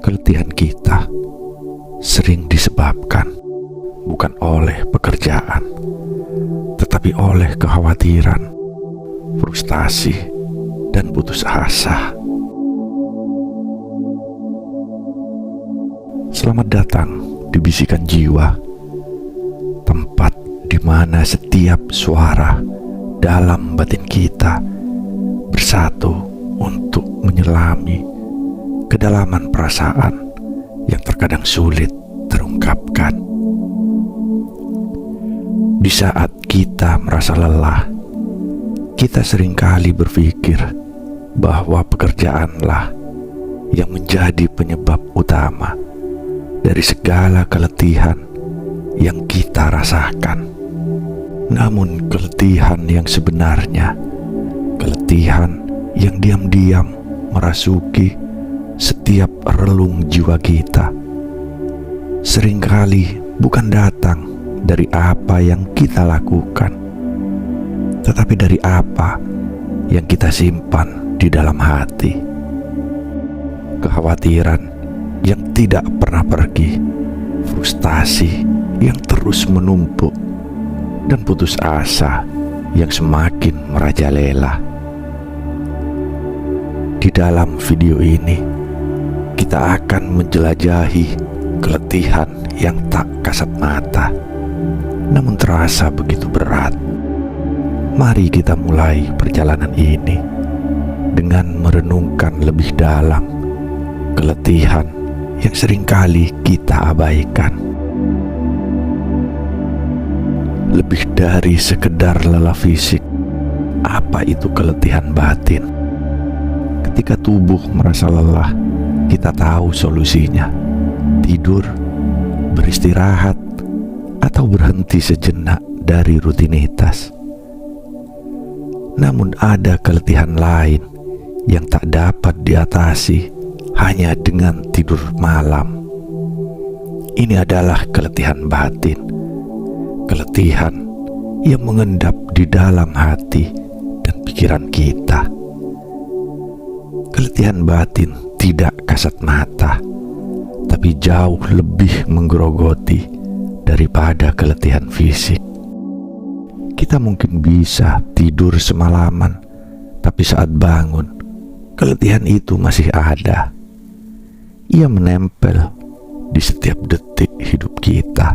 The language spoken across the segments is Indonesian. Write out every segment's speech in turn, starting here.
Keletihan kita sering disebabkan bukan oleh pekerjaan, tetapi oleh kekhawatiran, frustasi, dan putus asa. Selamat datang di Bisikan Jiwa, tempat di mana setiap suara dalam batin kita bersatu untuk menyelami kedalaman perasaan yang terkadang sulit terungkapkan. Di saat kita merasa lelah, kita seringkali berpikir bahwa pekerjaanlah yang menjadi penyebab utama dari segala keletihan yang kita rasakan. Namun keletihan yang sebenarnya, keletihan yang diam-diam merasuki setiap relung jiwa kita, seringkali bukan datang dari apa yang kita lakukan, tetapi dari apa yang kita simpan di dalam hati. Kekhawatiran yang tidak pernah pergi, frustasi yang terus menumpuk, dan putus asa yang semakin merajalela. Di dalam video ini, kita akan menjelajahi keletihan yang tak kasat mata, namun terasa begitu berat. Mari kita mulai perjalanan ini dengan merenungkan lebih dalam keletihan yang seringkali kita abaikan. Lebih dari sekedar lelah fisik, apa itu keletihan batin? Ketika tubuh merasa lelah, kita tahu solusinya: tidur, beristirahat, atau berhenti sejenak dari rutinitas. Namun ada keletihan lain yang tak dapat diatasi hanya dengan tidur malam. Ini adalah keletihan batin, keletihan yang mengendap di dalam hati dan pikiran kita. Keletihan batin tidak kasat mata, tapi jauh lebih menggerogoti daripada keletihan fisik. Kita mungkin bisa tidur semalaman, tapi saat bangun, keletihan itu masih ada. Ia menempel di setiap detik hidup kita,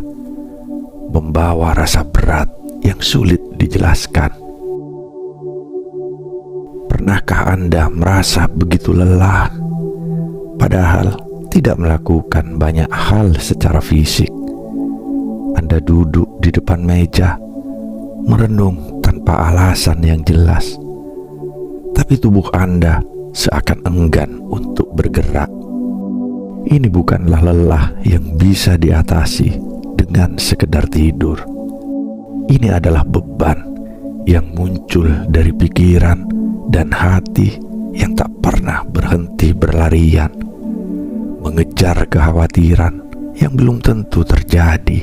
membawa rasa berat yang sulit dijelaskan. Pernahkah Anda merasa begitu lelah, padahal tidak melakukan banyak hal secara fisik? Anda duduk di depan meja, merenung tanpa alasan yang jelas, tapi tubuh Anda seakan enggan untuk bergerak. Ini bukanlah lelah yang bisa diatasi dengan sekedar tidur. Ini adalah beban yang muncul dari pikiran dan hati yang tak pernah berhenti berlarian, mengejar kekhawatiran yang belum tentu terjadi.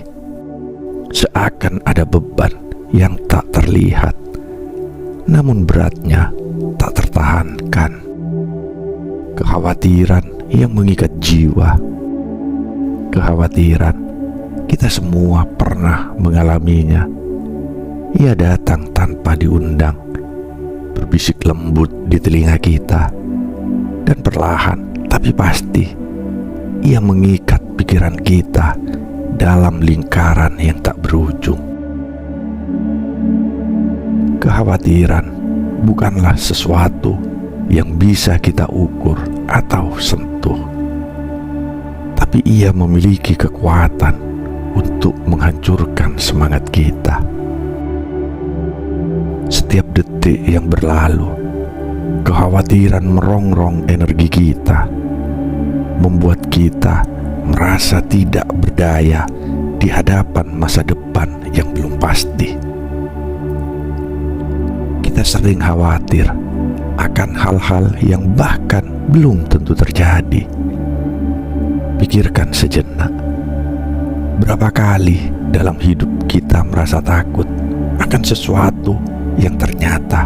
Seakan ada beban yang tak terlihat, namun beratnya tak tertahankan. Kekhawatiran yang mengikat jiwa. Kekhawatiran, kita semua pernah mengalaminya. Ia datang tanpa diundang, berbisik lembut di telinga kita, dan perlahan tapi pasti ia mengikat pikiran kita dalam lingkaran yang tak berujung. Kekhawatiran bukanlah sesuatu yang bisa kita ukur atau sentuh, tapi ia memiliki kekuatan untuk menghancurkan semangat kita. Setiap detik yang berlalu, kekhawatiran merongrong energi kita, membuat kita merasa tidak berdaya di hadapan masa depan yang belum pasti. Kita sering khawatir akan hal-hal yang bahkan belum tentu terjadi. Pikirkan sejenak, berapa kali dalam hidup kita merasa takut akan sesuatu yang ternyata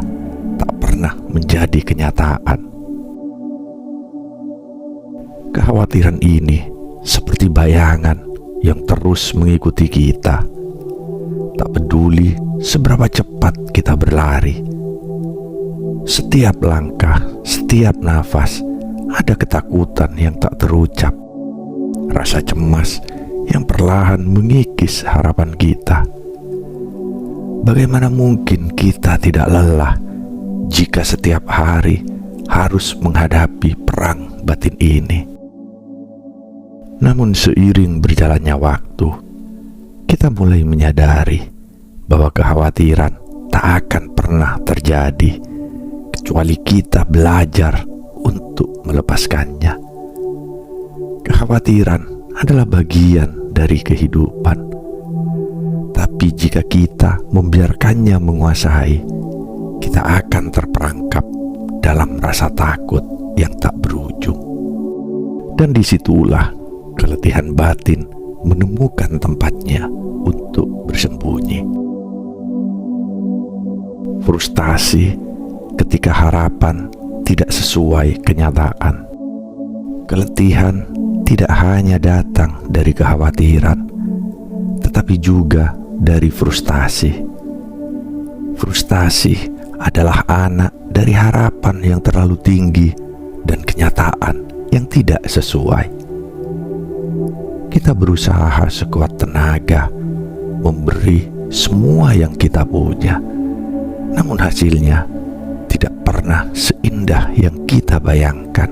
tak pernah menjadi kenyataan. Kekhawatiran ini seperti bayangan yang terus mengikuti kita. Tak peduli seberapa cepat kita berlari. Setiap langkah, setiap nafas, ada ketakutan yang tak terucap. Rasa cemas yang perlahan mengikis harapan kita. Bagaimana mungkin kita tidak lelah jika setiap hari harus menghadapi perang batin ini? Namun seiring berjalannya waktu, kita mulai menyadari bahwa kekhawatiran tak akan pernah terjadi kecuali kita belajar untuk melepaskannya. Kekhawatiran adalah bagian dari kehidupan, tapi jika kita membiarkannya menguasai, kita akan terperangkap dalam rasa takut yang tak berujung. Dan disitulah keletihan batin menemukan tempatnya untuk bersembunyi. Frustasi ketika harapan tidak sesuai kenyataan. Keletihan tidak hanya datang dari kekhawatiran, tetapi juga dari frustasi. Frustasi adalah anak dari harapan yang terlalu tinggi dan kenyataan yang tidak sesuai. Kita berusaha sekuat tenaga, memberi semua yang kita punya, namun hasilnya tidak pernah seindah yang kita bayangkan.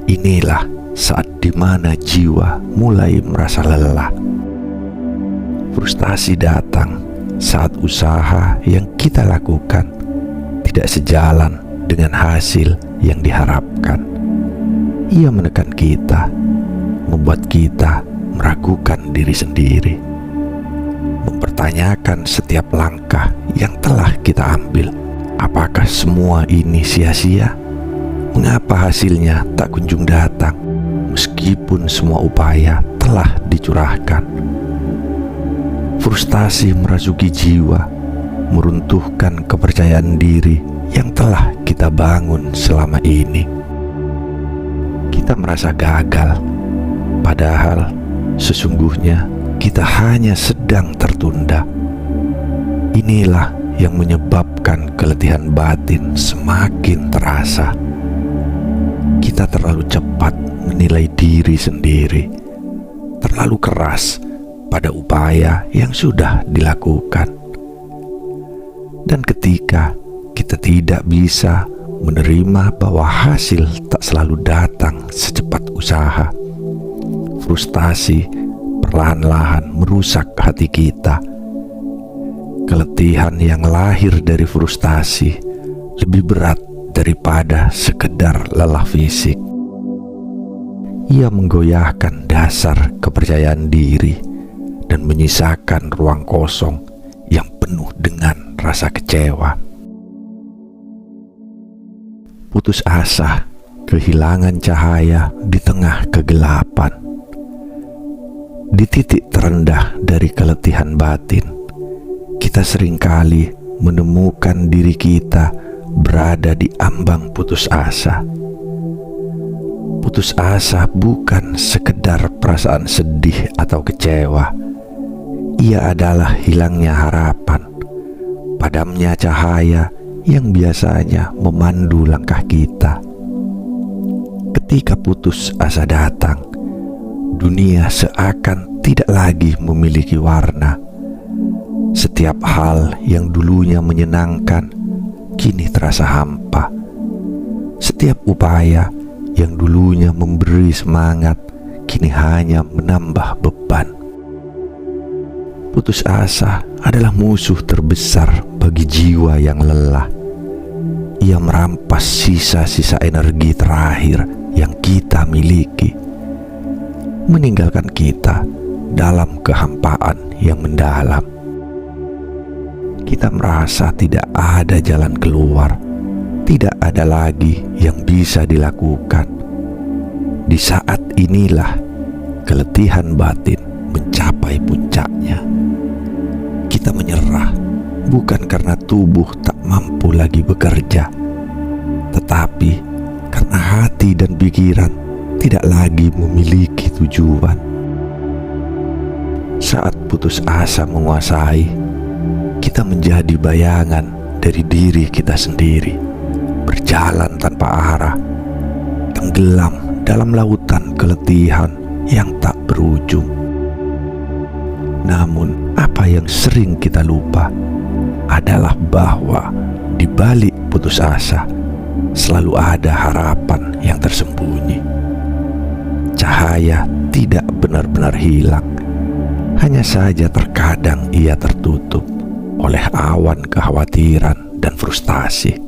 Inilah saat dimana jiwa mulai merasa lelah. Frustasi datang saat usaha yang kita lakukan tidak sejalan dengan hasil yang diharapkan. Ia menekan kita, membuat kita meragukan diri sendiri, mempertanyakan setiap langkah yang telah kita ambil. Apakah semua ini sia-sia? Mengapa hasilnya tak kunjung datang meskipun semua upaya telah dicurahkan? Frustasi merasuki jiwa, meruntuhkan kepercayaan diri yang telah kita bangun selama ini. Kita merasa gagal, padahal sesungguhnya kita hanya sedang tertunda. Inilah yang menyebabkan keletihan batin semakin terasa. Kita terlalu cepat menilai diri sendiri, terlalu keras pada upaya yang sudah dilakukan. Dan ketika kita tidak bisa menerima bahwa hasil tak selalu datang secepat usaha, frustasi perlahan-lahan merusak hati kita. Keletihan yang lahir dari frustasi lebih berat daripada sekedar lelah fisik. Ia menggoyahkan dasar kepercayaan diri dan menyisakan ruang kosong yang penuh dengan rasa kecewa. Putus asa, kehilangan cahaya di tengah kegelapan. Di titik terendah dari keletihan batin, kita seringkali menemukan diri kita berada di ambang putus asa. Putus asa bukan sekedar perasaan sedih atau kecewa. Ia adalah hilangnya harapan, padamnya cahaya yang biasanya memandu langkah kita. Ketika putus asa datang, dunia seakan tidak lagi memiliki warna. Setiap hal yang dulunya menyenangkan kini terasa hampa. Setiap upaya yang dulunya memberi semangat kini hanya menambah beban. Putus asa adalah musuh terbesar bagi jiwa yang lelah. Ia merampas sisa-sisa energi terakhir yang kita miliki, meninggalkan kita dalam kehampaan yang mendalam. Kita merasa tidak ada jalan keluar, tidak ada lagi yang bisa dilakukan. Di saat inilah keletihan batin mencapai puncaknya. Kita menyerah bukan karena tubuh tak mampu lagi bekerja, tetapi karena hati dan pikiran tidak lagi memiliki tujuan. Saat putus asa menguasai, kita menjadi bayangan dari diri kita sendiri, berjalan tanpa arah, tenggelam dalam lautan keletihan yang tak berujung. Namun, apa yang sering kita lupa adalah bahwa di balik putus asa selalu ada harapan yang tersembunyi. Cahaya tidak benar-benar hilang, hanya saja terkadang ia tertutup oleh awan kekhawatiran dan frustasi.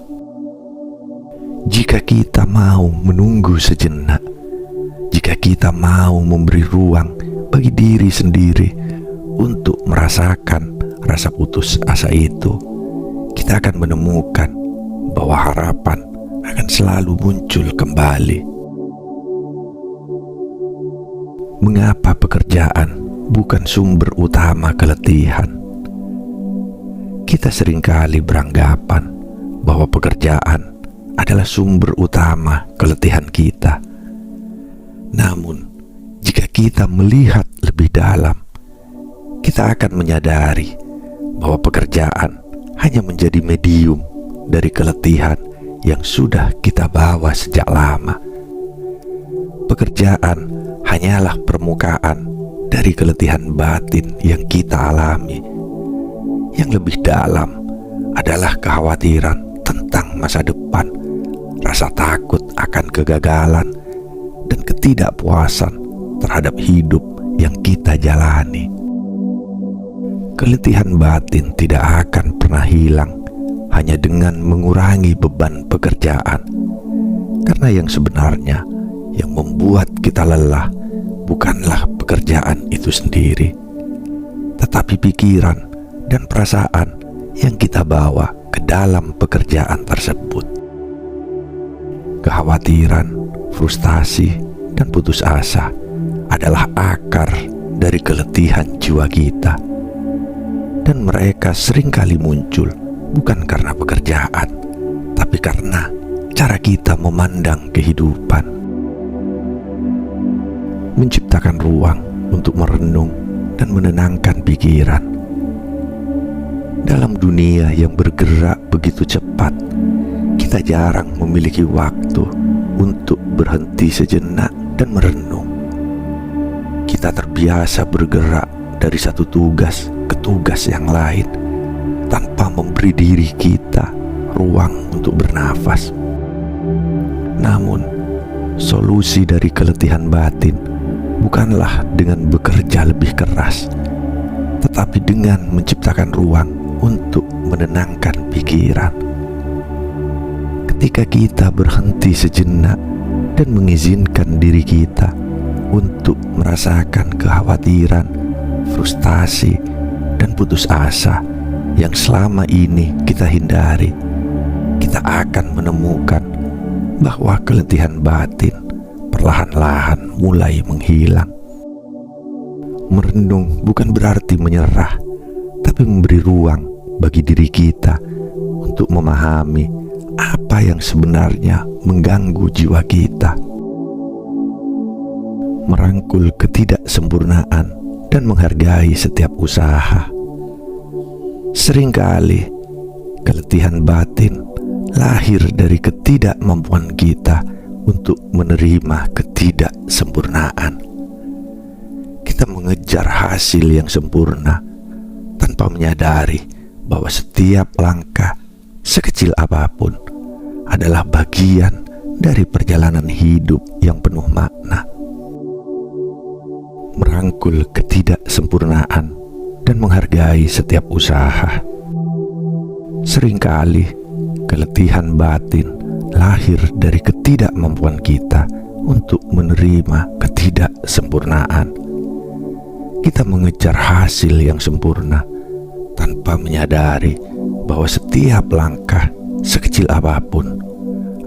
Jika kita mau menunggu sejenak, jika kita mau memberi ruang bagi diri sendiri untuk merasakan rasa putus asa itu, kita akan menemukan bahwa harapan akan selalu muncul kembali. Mengapa pekerjaan bukan sumber utama keletihan? Kita seringkali beranggapan bahwa pekerjaan adalah sumber utama keletihan kita. Namun, jika kita melihat lebih dalam, kita akan menyadari bahwa pekerjaan hanya menjadi medium dari keletihan yang sudah kita bawa sejak lama. Pekerjaan hanyalah permukaan dari keletihan batin yang kita alami. Yang lebih dalam adalah kekhawatiran tentang masa depan, rasa takut akan kegagalan, dan ketidakpuasan terhadap hidup yang kita jalani. Keletihan batin tidak akan pernah hilang hanya dengan mengurangi beban pekerjaan, karena yang sebenarnya yang membuat kita lelah bukanlah pekerjaan itu sendiri, tetapi pikiran dan perasaan yang kita bawa ke dalam pekerjaan tersebut. Kekhawatiran, frustasi, dan putus asa adalah akar dari keletihan jiwa kita, dan mereka seringkali muncul bukan karena pekerjaan, tapi karena cara kita memandang kehidupan. Menciptakan ruang untuk merenung dan menenangkan pikiran. Dalam dunia yang bergerak begitu cepat, kita jarang memiliki waktu untuk berhenti sejenak dan merenung. Kita terbiasa bergerak dari satu tugas ke tugas yang lain tanpa memberi diri kita ruang untuk bernafas. Namun, solusi dari keletihan batin bukanlah dengan bekerja lebih keras, tetapi dengan menciptakan ruang untuk menenangkan pikiran. Ketika kita berhenti sejenak dan mengizinkan diri kita untuk merasakan kekhawatiran, frustasi, dan putus asa yang selama ini kita hindari, kita akan menemukan bahwa keletihan batin perlahan-lahan mulai menghilang. Merenung bukan berarti menyerah, tapi memberi ruang bagi diri kita untuk memahami apa yang sebenarnya mengganggu jiwa kita. Merangkul ketidaksempurnaan dan menghargai setiap usaha. Seringkali keletihan batin lahir dari ketidakmampuan kita untuk menerima ketidaksempurnaan. Kita mengejar hasil yang sempurna tanpa menyadari bahwa setiap langkah, sekecil apapun, adalah bagian dari perjalanan hidup yang penuh makna. Merangkul ketidaksempurnaan dan menghargai setiap usaha. Seringkali keletihan batin lahir dari ketidakmampuan kita untuk menerima ketidaksempurnaan. Kita mengejar hasil yang sempurna tanpa menyadari bahwa setiap langkah, sekecil apapun,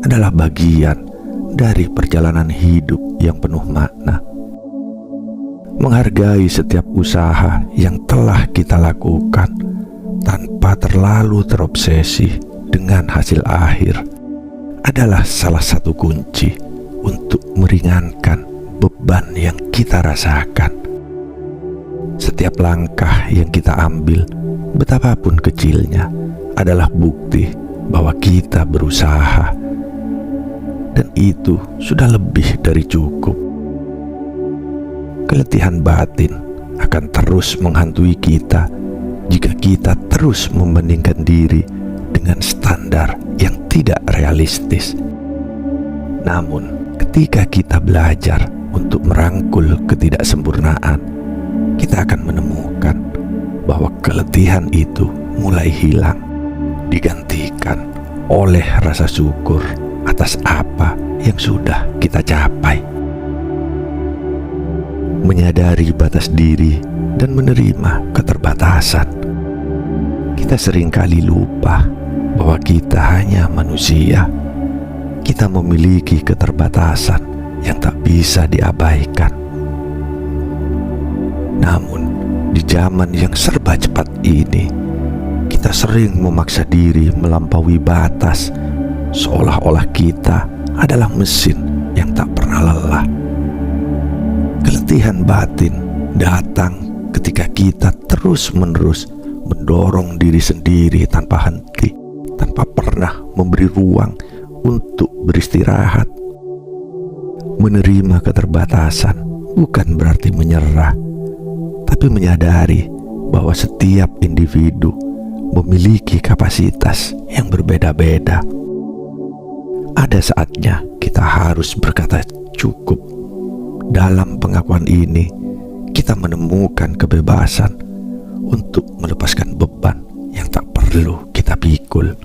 adalah bagian dari perjalanan hidup yang penuh makna. Menghargai setiap usaha yang telah kita lakukan tanpa terlalu terobsesi dengan hasil akhir adalah salah satu kunci untuk meringankan beban yang kita rasakan. Setiap langkah yang kita ambil, betapapun kecilnya, adalah bukti bahwa kita berusaha. Dan itu sudah lebih dari cukup. Keletihan batin akan terus menghantui kita jika kita terus membandingkan diri dengan standar yang tidak realistis. Namun, ketika kita belajar untuk merangkul ketidaksempurnaan, kita akan menemukan bahwa keletihan itu mulai hilang, digantikan oleh rasa syukur atas apa yang sudah kita capai. Menyadari batas diri dan menerima keterbatasan, kita seringkali lupa bahwa kita hanya manusia. Kita memiliki keterbatasan yang tak bisa diabaikan. Namun, di zaman yang serba cepat ini, kita sering memaksa diri melampaui batas, seolah-olah kita adalah mesin yang tak pernah lelah. Keletihan batin datang ketika kita terus-menerus mendorong diri sendiri tanpa henti, tanpa pernah memberi ruang untuk beristirahat. Menerima keterbatasan bukan berarti menyerah, tapi menyadari bahwa setiap individu memiliki kapasitas yang berbeda-beda. Ada saatnya kita harus berkata cukup. Dalam pengakuan ini, kita menemukan kebebasan untuk melepaskan beban yang tak perlu kita pikul.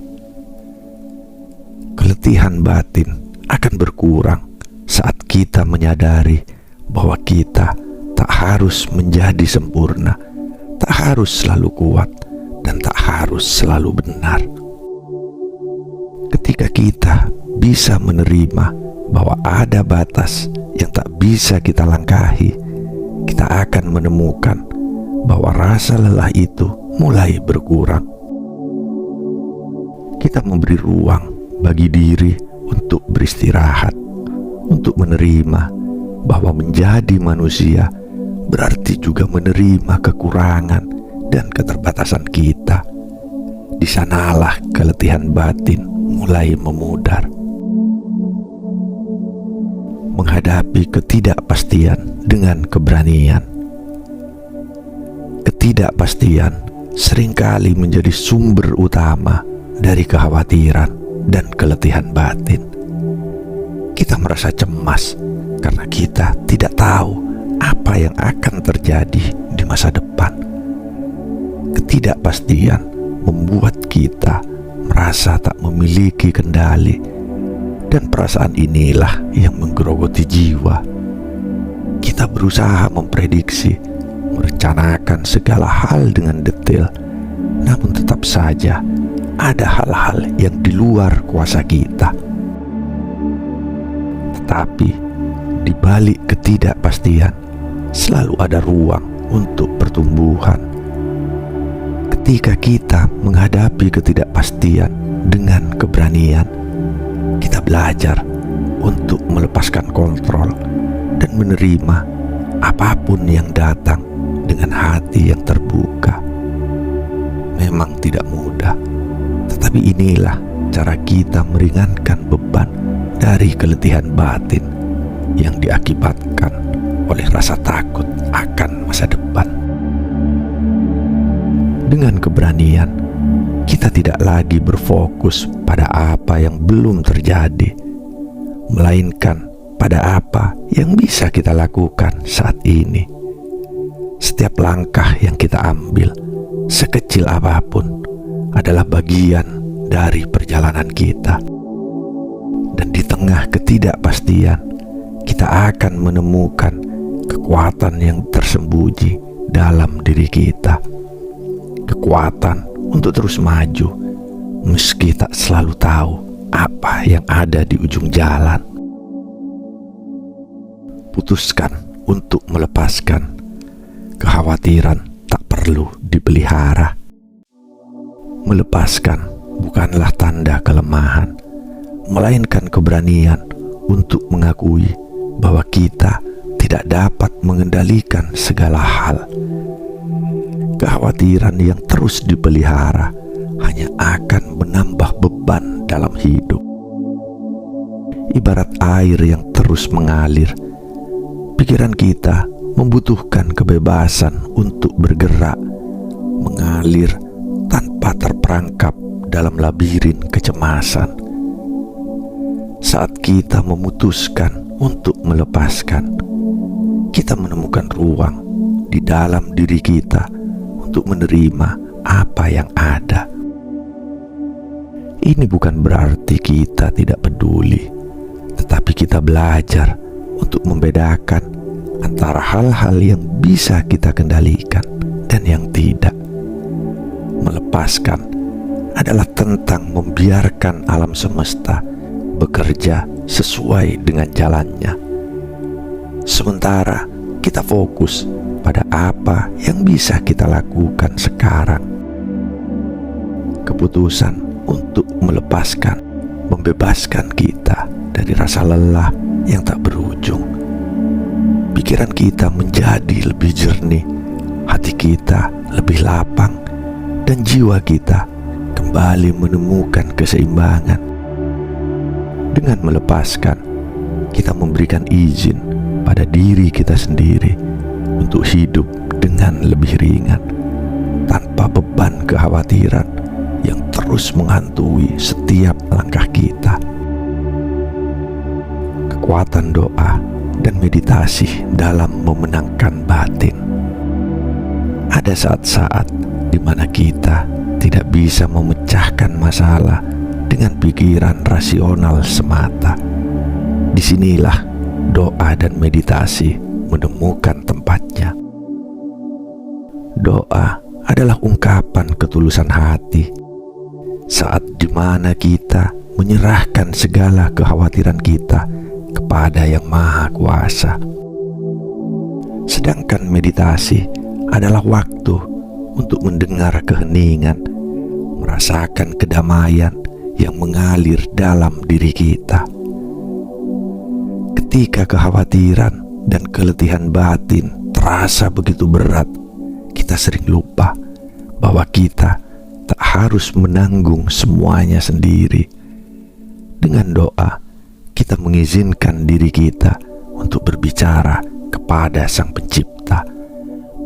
Keletihan batin akan berkurang saat kita menyadari bahwa kita tak harus menjadi sempurna, tak harus selalu kuat, dan tak harus selalu benar. Ketika kita bisa menerima bahwa ada batas yang tak bisa kita langkahi, kita akan menemukan bahwa rasa lelah itu mulai berkurang. Kita memberi ruang bagi diri untuk beristirahat, untuk menerima bahwa menjadi manusia berarti juga menerima kekurangan dan keterbatasan kita. Di sanalah keletihan batin mulai memudar. Menghadapi ketidakpastian dengan keberanian. Ketidakpastian seringkali menjadi sumber utama dari kekhawatiran dan keletihan batin. Kita merasa cemas karena kita tidak tahu apa yang akan terjadi di masa depan. Ketidakpastian membuat kita merasa tak memiliki kendali, dan perasaan inilah yang menggerogoti jiwa. Kita berusaha memprediksi, merencanakan segala hal dengan detail, namun tetap saja ada hal-hal yang di luar kuasa kita. Tetapi di balik ketidakpastian selalu ada ruang untuk pertumbuhan. Ketika kita menghadapi ketidakpastian dengan keberanian, kita belajar untuk melepaskan kontrol dan menerima apapun yang datang dengan hati yang terbuka. Memang tidak mudah, tetapi inilah cara kita meringankan beban dari keletihan batin yang diakibatkan oleh rasa takut akan masa depan. Dengan keberanian, kita tidak lagi berfokus pada apa yang belum terjadi, melainkan pada apa yang bisa kita lakukan saat ini. Setiap langkah yang kita ambil, sekecil apapun, adalah bagian dari perjalanan kita. Dan di tengah ketidakpastian, kita akan menemukan kekuatan yang tersembunyi dalam diri kita. Kekuatan untuk terus maju, meski tak selalu tahu apa yang ada di ujung jalan. Putuskan untuk melepaskan. Kekhawatiran tak perlu dipelihara. Melepaskan bukanlah tanda kelemahan, melainkan keberanian untuk mengakui bahwa kita tidak dapat mengendalikan segala hal. Kekhawatiran yang terus dipelihara hanya akan menambah beban dalam hidup. Ibarat air yang terus mengalir, pikiran kita membutuhkan kebebasan untuk bergerak, mengalir tanpa terperangkap dalam labirin kecemasan. Saat kita memutuskan untuk melepaskan, kita menemukan ruang di dalam diri kita untuk menerima apa yang ada. Ini bukan berarti kita tidak peduli, tetapi kita belajar untuk membedakan antara hal-hal yang bisa kita kendalikan dan yang tidak. Melepaskan adalah tentang membiarkan alam semesta bekerja sesuai dengan jalannya. Sementara kita fokus pada apa yang bisa kita lakukan sekarang. Keputusan untuk melepaskan membebaskan kita dari rasa lelah yang tak berujung. Pikiran kita menjadi lebih jernih, hati kita lebih lapang, dan jiwa kita kembali menemukan keseimbangan. Dengan melepaskan, kita memberikan izin pada diri kita sendiri untuk hidup dengan lebih ringan, tanpa beban kekhawatiran yang terus menghantui setiap langkah kita. Kekuatan doa dan meditasi dalam memenangkan batin. Ada saat-saat di mana kita tidak bisa memecahkan masalah dengan pikiran rasional semata. Disinilah doa dan meditasi menemukan tempatnya. Doa adalah ungkapan ketulusan hati saat dimana kita menyerahkan segala kekhawatiran kita kepada Yang Maha Kuasa. Sedangkan meditasi adalah waktu untuk mendengar keheningan, merasakan kedamaian yang mengalir dalam diri kita. Ketika kekhawatiran dan keletihan batin terasa begitu berat, kita sering lupa bahwa kita tak harus menanggung semuanya sendiri. Dengan doa, kita mengizinkan diri kita untuk berbicara kepada Sang Pencipta,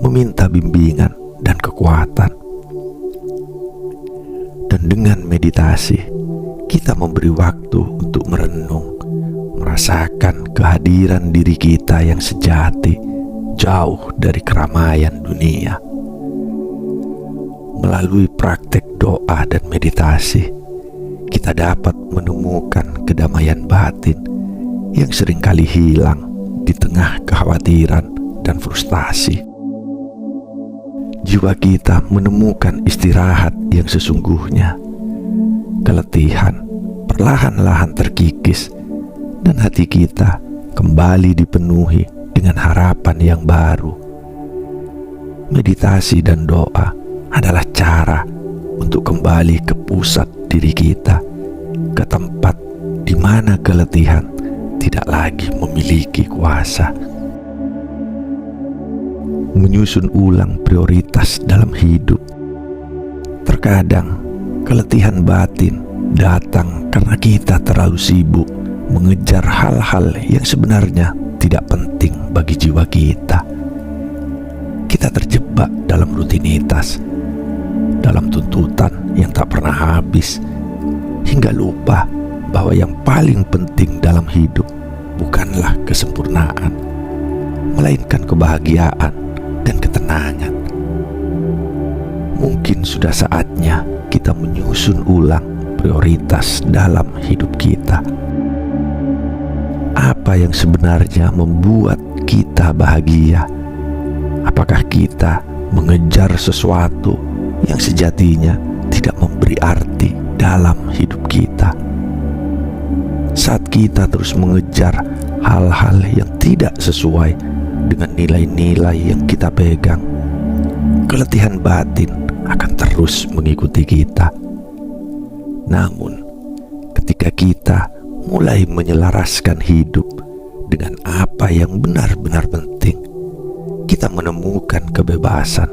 meminta bimbingan dan kekuatan. Dan dengan meditasi, kita memberi waktu untuk merenung, merasakan kehadiran diri kita yang sejati, jauh dari keramaian dunia. Melalui praktek doa dan meditasi, kita dapat menemukan kedamaian batin yang seringkali hilang di tengah kekhawatiran dan frustasi. Jiwa kita menemukan istirahat yang sesungguhnya. Keletihan perlahan-lahan terkikis dan hati kita kembali dipenuhi dengan harapan yang baru. Meditasi dan doa adalah cara untuk kembali ke pusat diri kita, ke tempat di mana keletihan tidak lagi memiliki kuasa. Menyusun ulang prioritas dalam hidup. Terkadang keletihan batin datang karena kita terlalu sibuk mengejar hal-hal yang sebenarnya tidak penting bagi jiwa kita. Kita terjebak dalam rutinitas, dalam tuntutan yang tak pernah habis, hingga lupa bahwa yang paling penting dalam hidup bukanlah kesempurnaan, melainkan kebahagiaan dan ketenangan. Mungkin sudah saatnya kita menyusun ulang prioritas dalam hidup kita. Apa yang sebenarnya membuat kita bahagia? Apakah kita mengejar sesuatu yang sejatinya tidak memberi arti dalam hidup kita? Saat kita terus mengejar hal-hal yang tidak sesuai dengan nilai-nilai yang kita pegang, keletihan batin akan terus mengikuti kita. Namun, ketika kita mulai menyelaraskan hidup dengan apa yang benar-benar penting, kita menemukan kebebasan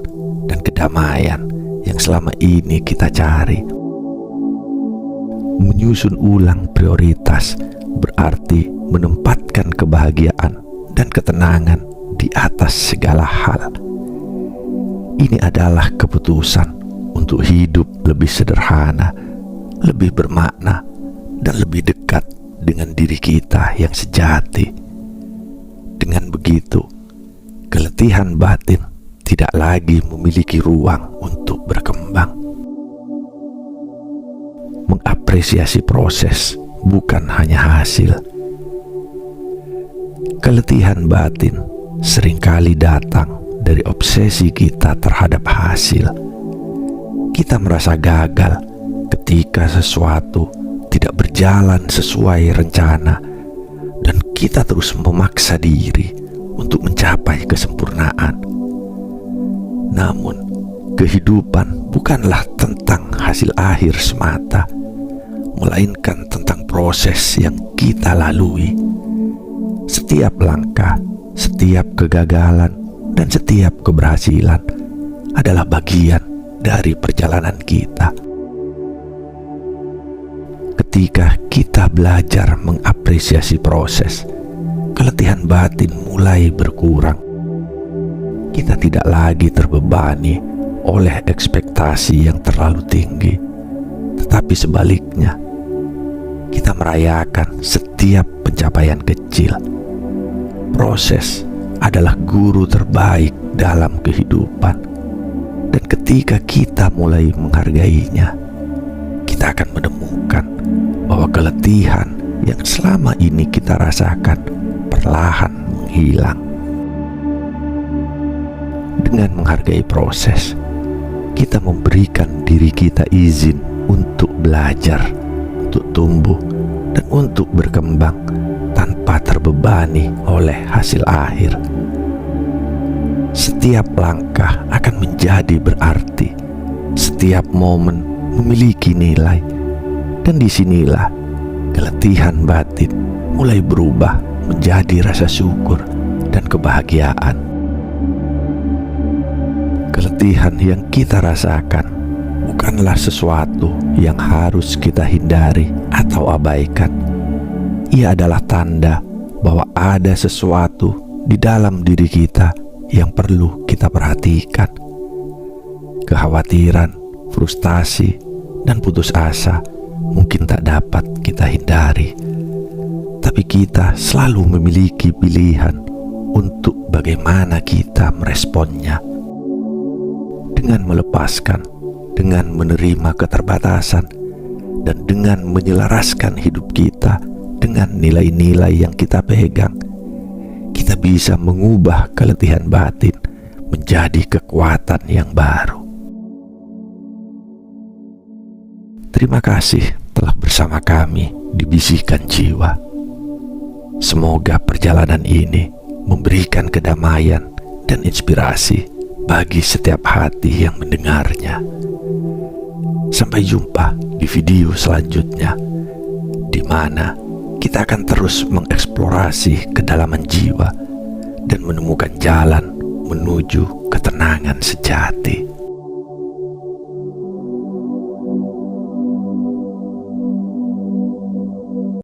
dan kedamaian yang selama ini kita cari. Menyusun ulang prioritas berarti menempatkan kebahagiaan dan ketenangan di atas segala hal. Ini adalah keputusan untuk hidup lebih sederhana, lebih bermakna, dan lebih dekat dengan diri kita yang sejati. Dengan begitu, keletihan batin tidak lagi memiliki ruang untuk berkembang. Mengapresiasi proses bukan hanya hasil. Keletihan batin seringkali datang dari obsesi kita terhadap hasil. Kita merasa gagal ketika sesuatu tidak berjalan sesuai rencana, dan kita terus memaksa diri untuk mencapai kesempurnaan. Namun, kehidupan bukanlah tentang hasil akhir semata, melainkan tentang proses yang kita lalui. Setiap langkah, setiap kegagalan, dan setiap keberhasilan adalah bagian dari perjalanan kita. Ketika kita belajar mengapresiasi proses, keletihan batin mulai berkurang. Kita tidak lagi terbebani oleh ekspektasi yang terlalu tinggi, tetapi sebaliknya, kita merayakan setiap pencapaian kecil. Proses adalah guru terbaik dalam kehidupan, dan ketika kita mulai menghargainya, kita akan menemukan bahwa keletihan yang selama ini kita rasakan perlahan menghilang. Dengan menghargai proses, kita memberikan diri kita izin untuk belajar, untuk tumbuh, dan untuk berkembang tanpa terbebani oleh hasil akhir. Setiap langkah akan menjadi berarti, setiap momen memiliki nilai, dan disinilah keletihan batin mulai berubah menjadi rasa syukur dan kebahagiaan. Keletihan yang kita rasakan bukanlah sesuatu yang harus kita hindari atau abaikan. Ia adalah tanda bahwa ada sesuatu di dalam diri kita yang perlu kita perhatikan. Kekhawatiran, frustasi, dan putus asa mungkin tak dapat kita hindari, tapi kita selalu memiliki pilihan untuk bagaimana kita meresponnya. Dengan melepaskan, dengan menerima keterbatasan, dan dengan menyelaraskan hidup kita dengan nilai-nilai yang kita pegang, kita bisa mengubah keletihan batin menjadi kekuatan yang baru. Terima kasih telah bersama kami di Bisikan Jiwa. Semoga perjalanan ini memberikan kedamaian dan inspirasi bagi setiap hati yang mendengarnya. Sampai jumpa di video selanjutnya, di mana kita akan terus mengeksplorasi kedalaman jiwa dan menemukan jalan menuju ketenangan sejati.